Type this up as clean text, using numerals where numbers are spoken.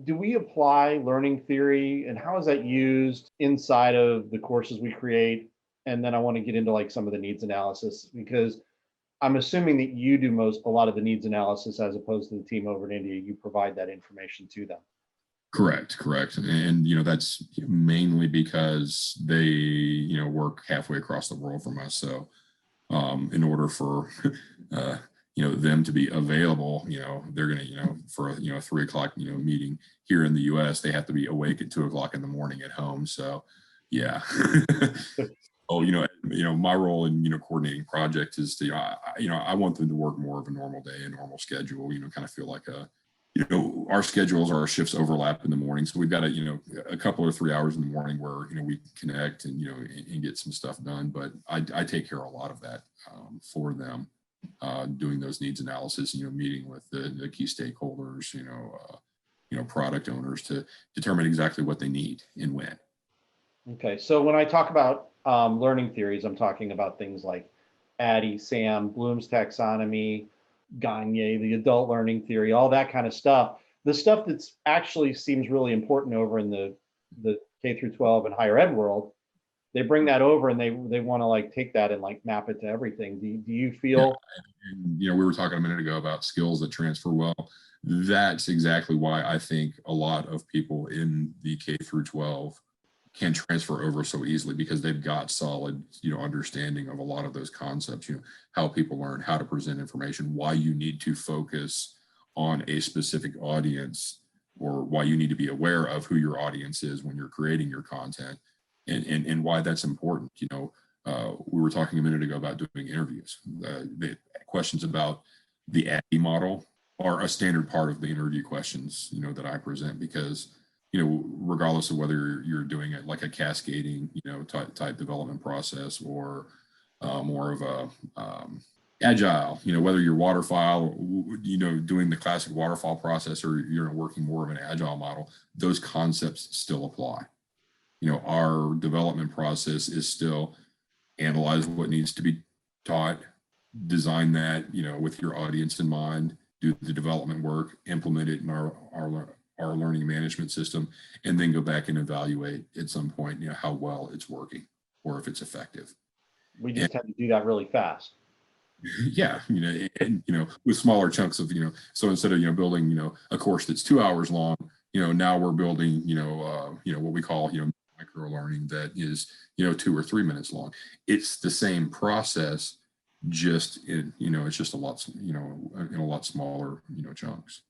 Do we apply learning theory and how is that used inside of the courses we create? And then I want to get into like some of the needs analysis because I'm assuming that you do a lot of the needs analysis as opposed to the team over in India. You provide that information to them. Correct, correct. And that's mainly because they, work halfway across the world from us. So in order for uh, them to be available, they're gonna, for a 3 o'clock, meeting here in the US, they have to be awake at 2 o'clock in the morning at home. So yeah. Oh, my role in coordinating projects is to I want them to work more of a normal day, a normal schedule. Kind of feel like our schedules, our shifts overlap in the morning, so we've got a couple or 3 hours in the morning where we connect and and get some stuff done. But I take care of a lot of that for them, doing those needs analysis. Meeting with the key stakeholders, product owners to determine exactly what they need and when. Okay, so when I talk about learning theories, I'm talking about things like Addy, Sam, Bloom's taxonomy, Gagne, the adult learning theory, all that kind of stuff. The stuff that's actually seems really important over in the K through 12 and higher ed world, they bring that over and they want to like take that and like map it to everything. Do you Yeah, feel and, we were talking a minute ago about skills that transfer well. That's exactly why I think a lot of people in the K through 12 can transfer over so easily, because they've got solid, understanding of a lot of those concepts, how people learn, how to present information, why you need to focus on a specific audience, or why you need to be aware of who your audience is when you're creating your content, and why that's important. We were talking a minute ago about doing interviews. The questions about the ADDIE model are a standard part of the interview questions, that I present, because regardless of whether you're doing it like a cascading, type development process, or more of a agile, whether you're waterfall, doing the classic waterfall process, or you're working more of an agile model, those concepts still apply. Our development process is still analyze what needs to be taught, design that, with your audience in mind, do the development work, implement it in our learning management system, and then go back and evaluate at some point, how well it's working or if it's effective. we And just tend to do that really fast? yeah, and with smaller chunks of, so instead of building a course that's 2 hours long, now we're building what we call micro learning that is 2 or 3 minutes long. It's the same process, just in it's just a lot in a lot smaller chunks.